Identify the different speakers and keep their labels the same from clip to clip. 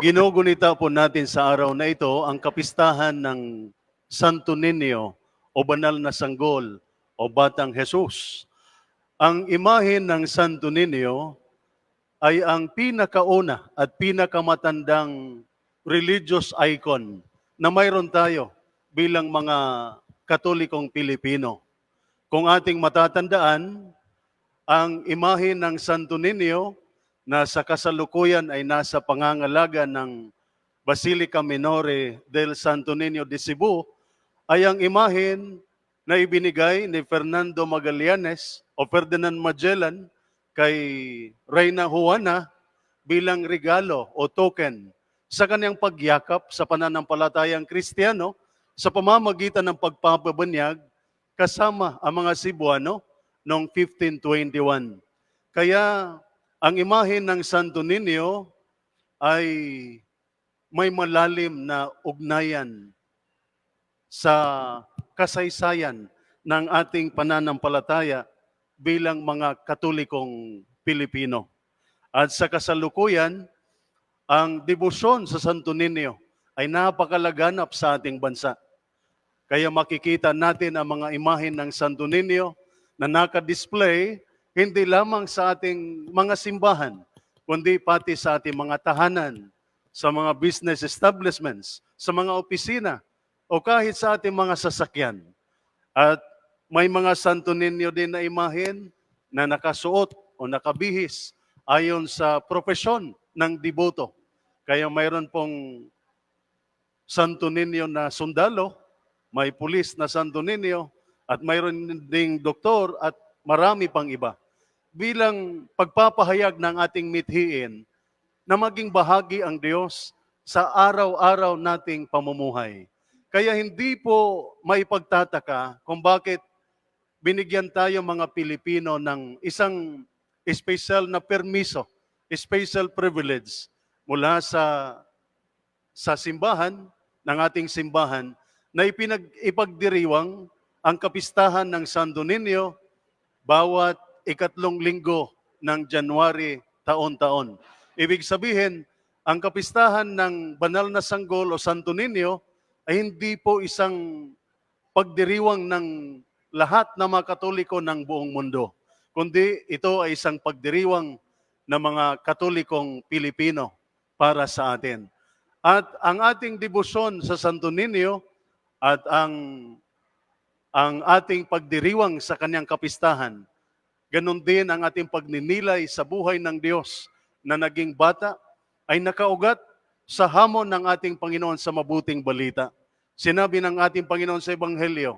Speaker 1: Ginugunita po natin sa araw na ito ang kapistahan ng Santo Niño o Banal na Sanggol o Batang Jesus. Ang imahe ng Santo Niño ay ang pinakauna at pinakamatandang religious icon na mayroon tayo bilang mga Katolikong Pilipino. Kung ating matatandaan, ang imahe ng Santo Niño na sa kasalukuyan ay nasa pangangalaga ng Basilica Minore del Santo Niño de Cebu ay ang imahen na ibinigay ni Fernando Magallanes o Ferdinand Magellan kay Reyna Juana bilang regalo o token sa kanyang pagyakap sa pananampalatayang Kristiyano sa pamamagitan ng pagpapabanyag kasama ang mga Cebuano noong 1521. Kaya ang imahe ng Santo Niño ay may malalim na ugnayan sa kasaysayan ng ating pananampalataya bilang mga Katolikong Pilipino. At sa kasalukuyan, ang debosyon sa Santo Niño ay napakalaganap sa ating bansa. Kaya makikita natin ang mga imahen ng Santo Niño na naka-display hindi lamang sa ating mga simbahan, kundi pati sa ating mga tahanan, sa mga business establishments, sa mga opisina, o kahit sa ating mga sasakyan. At may mga Santo Niño din na imahen na nakasuot o nakabihis ayon sa profesyon ng deboto. Kaya mayroon pong Santo Niño na sundalo, may pulis na Santo Niño, at mayroon ding doktor at marami pang iba. Bilang pagpapahayag ng ating mithiin na maging bahagi ang Diyos sa araw-araw nating pamumuhay. Kaya hindi po maipagtataka kung bakit binigyan tayo mga Pilipino ng isang special na permiso, special privilege mula sa simbahan, ng ating simbahan, na ipagdiriwang ang kapistahan ng Santo Niño bawat ikatlong linggo ng January taon-taon. Ibig sabihin, ang kapistahan ng Banal na Sanggol o Santo Niño ay hindi po isang pagdiriwang ng lahat ng mga Katoliko ng buong mundo, kundi ito ay isang pagdiriwang ng mga Katolikong Pilipino para sa atin. At ang ating debosyon sa Santo Niño at ang ating pagdiriwang sa kanyang kapistahan, ganon din ang ating pagninilay sa buhay ng Diyos na naging bata ay nakaugat sa hamon ng ating Panginoon sa mabuting balita. Sinabi ng ating Panginoon sa Ebanghelyo,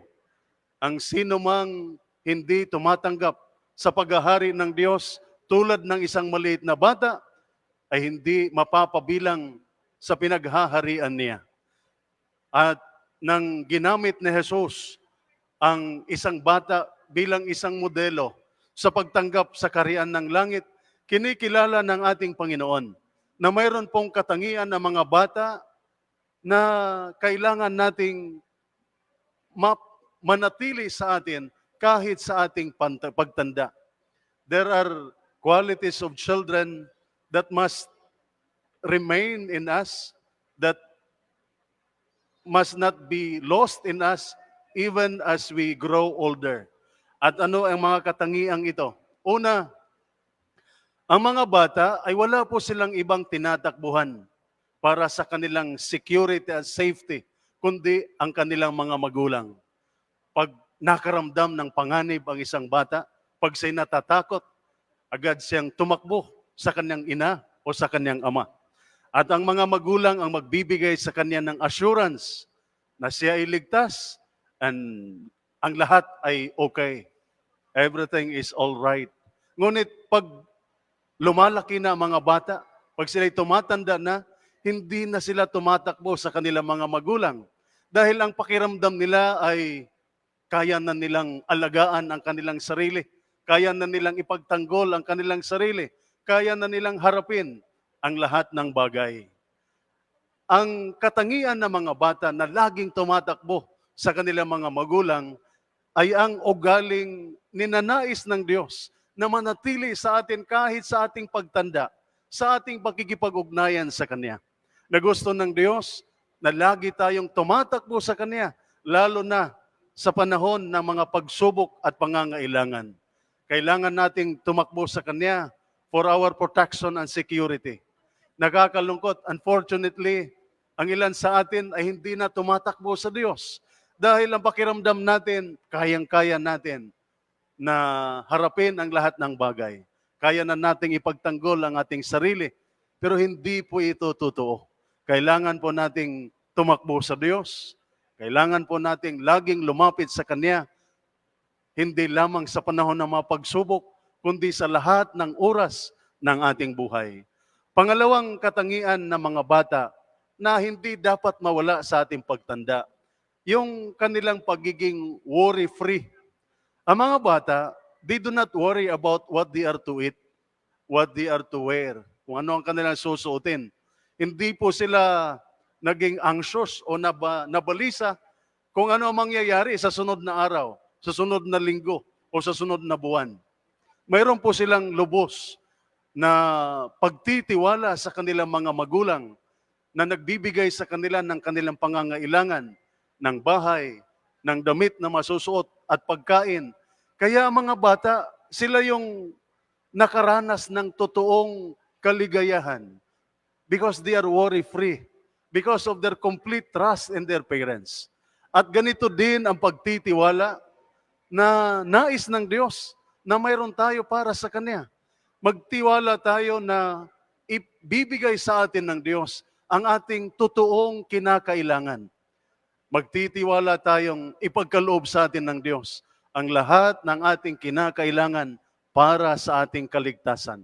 Speaker 1: ang sino mang hindi tumatanggap sa paghahari ng Diyos tulad ng isang maliit na bata ay hindi mapapabilang sa pinaghaharian niya. At nang ginamit ni Jesus ang isang bata bilang isang modelo sa pagtanggap sa kaharian ng langit, kinikilala ng ating Panginoon na mayroon pong katangian ng mga bata na kailangan nating manatili sa atin kahit sa ating pagtanda. There are qualities of children that must remain in us, that must not be lost in us even as we grow older. At ano ang mga katangiang ito? Una, ang mga bata ay wala po silang ibang tinatakbuhan para sa kanilang security at safety, kundi ang kanilang mga magulang. Pag nakaramdam ng panganib ang isang bata, pag siya'y natatakot, agad siyang tumakbo sa kanyang ina o sa kanyang ama. At ang mga magulang ang magbibigay sa kanya ng assurance na siya ay ligtas and ang lahat ay okay. Everything is all right. Ngunit pag lumalaki na ang mga bata, pag sila'y tumatanda na, hindi na sila tumatakbo sa kanilang mga magulang. Dahil ang pakiramdam nila ay kaya na nilang alagaan ang kanilang sarili, kaya na nilang ipagtanggol ang kanilang sarili, kaya na nilang harapin ang lahat ng bagay. Ang katangian ng mga bata na laging tumatakbo sa kanilang mga magulang ay ang ugaling ninanais ng Diyos na manatili sa atin kahit sa ating pagtanda, sa ating pakikipag-ugnayan sa Kanya. na gusto ng Diyos na lagi tayong tumatakbo sa Kanya, lalo na sa panahon ng mga pagsubok at pangangailangan. Kailangan nating tumakbo sa Kanya for our protection and security. Nakakalungkot, unfortunately, ang ilan sa atin ay hindi na tumatakbo sa Diyos dahil ang pakiramdam natin, kayang-kaya natin na harapin ang lahat ng bagay. Kaya na nating ipagtanggol ang ating sarili, pero hindi po ito totoo. Kailangan po nating tumakbo sa Diyos. Kailangan po nating laging lumapit sa Kanya, hindi lamang sa panahon ng mga pagsubok, kundi sa lahat ng oras ng ating buhay. Pangalawang katangian ng mga bata na hindi dapat mawala sa ating pagtanda, yung kanilang pagiging worry-free. Ang mga bata, they do not worry about what they are to eat, what they are to wear, kung ano ang kanilang susuotin. Hindi po sila naging anxious o nabalisa kung ano ang mangyayari sa sunod na araw, sa sunod na linggo, o sa sunod na buwan. Mayroon po silang lubos na pagtitiwala sa kanilang mga magulang na nagbibigay sa kanila ng kanilang pangangailangan, ng bahay, ng damit na masusuot at pagkain. Kaya ang mga bata, sila yung nakaranas ng totoong kaligayahan because they are worry-free, because of their complete trust in their parents. At ganito din ang pagtitiwala na nais ng Diyos na mayroon tayo para sa Kanya. Magtiwala tayo na ibibigay sa atin ng Diyos ang ating totoong kinakailangan. Magtitiwala tayong ipagkaloob sa atin ng Diyos ang lahat ng ating kinakailangan para sa ating kaligtasan.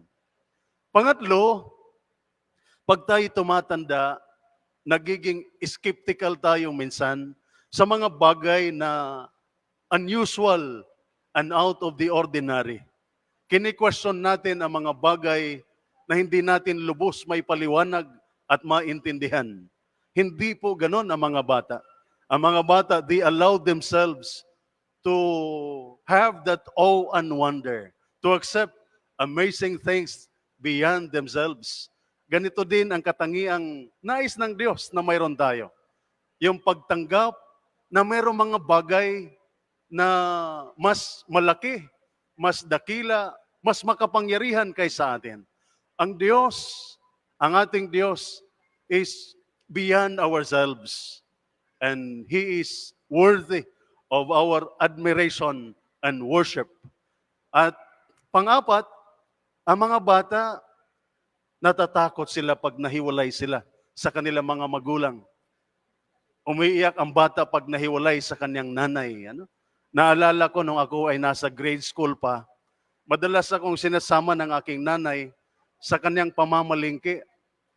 Speaker 1: Pangatlo, pag tayo tumatanda, nagiging skeptical tayo minsan sa mga bagay na unusual and out of the ordinary. Kini-question natin ang mga bagay na hindi natin lubos may paliwanag at maintindihan. Hindi po ganon ang mga bata. Ang mga bata, they allow themselves to have that awe and wonder, to accept amazing things beyond themselves. Ganito din ang katangiang nais ng Diyos na mayroon tayo. Yung pagtanggap na mayroong mga bagay na mas malaki, mas dakila, mas makapangyarihan kaysa atin. Ang Diyos, ang ating Diyos is beyond ourselves. And He is worthy of our admiration and worship. At pang-apat, ang mga bata, natatakot sila pag nahiwalay sila sa kanilang mga magulang. Umiiyak ang bata pag nahiwalay sa kanyang nanay. Naalala ko nung ako ay nasa grade school pa, madalas akong sinasama ng aking nanay sa kanyang pamamalingki.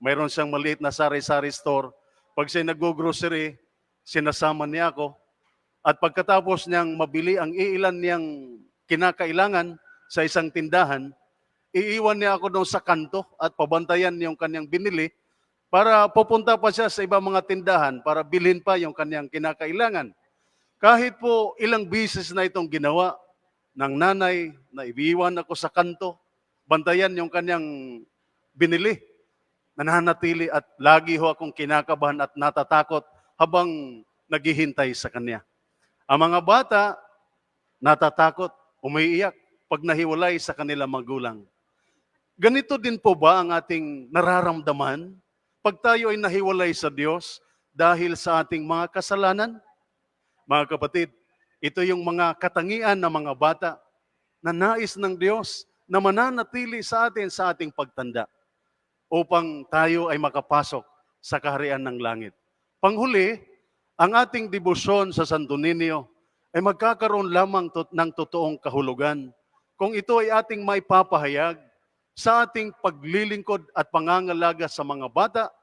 Speaker 1: Mayroon siyang maliit na sari-sari store. Pag siya nag-grocery, sinasama niya ako. At pagkatapos niyang mabili ang iilan niyang kinakailangan sa isang tindahan, iiwan niya ako doon sa kanto at pabantayan yung kanyang binili para pupunta pa siya sa ibang mga tindahan para bilhin pa yung kanyang kinakailangan. Kahit po ilang bisis na itong ginawa ng nanay na ibiiwan ako sa kanto, bantayan yung kanyang binili, nananatili at lagi ho akong kinakabahan at natatakot habang naghihintay sa kanya. Ang mga bata, natatakot, umiiyak pag nahiwalay sa kanilang magulang. Ganito din po ba ang ating nararamdaman pag tayo ay nahiwalay sa Diyos dahil sa ating mga kasalanan? Mga kapatid, ito yung mga katangian ng mga bata na nais ng Diyos na mananatili sa atin sa ating pagtanda upang tayo ay makapasok sa kaharian ng langit. Panghuli, ang ating debosyon sa Santo Niño ay magkakaroon lamang ng totoong kahulugan kung ito ay ating maipapahayag sa ating paglilingkod at pangangalaga sa mga bata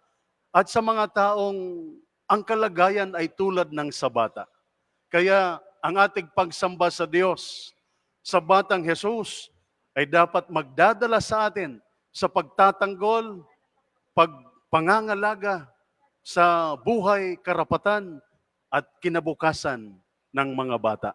Speaker 1: at sa mga taong ang kalagayan ay tulad ng sa bata. Kaya ang ating pagsamba sa Diyos, sa Batang Jesus, ay dapat magdadala sa atin sa pagtatanggol, pangangalaga sa buhay, karapatan at kinabukasan ng mga bata.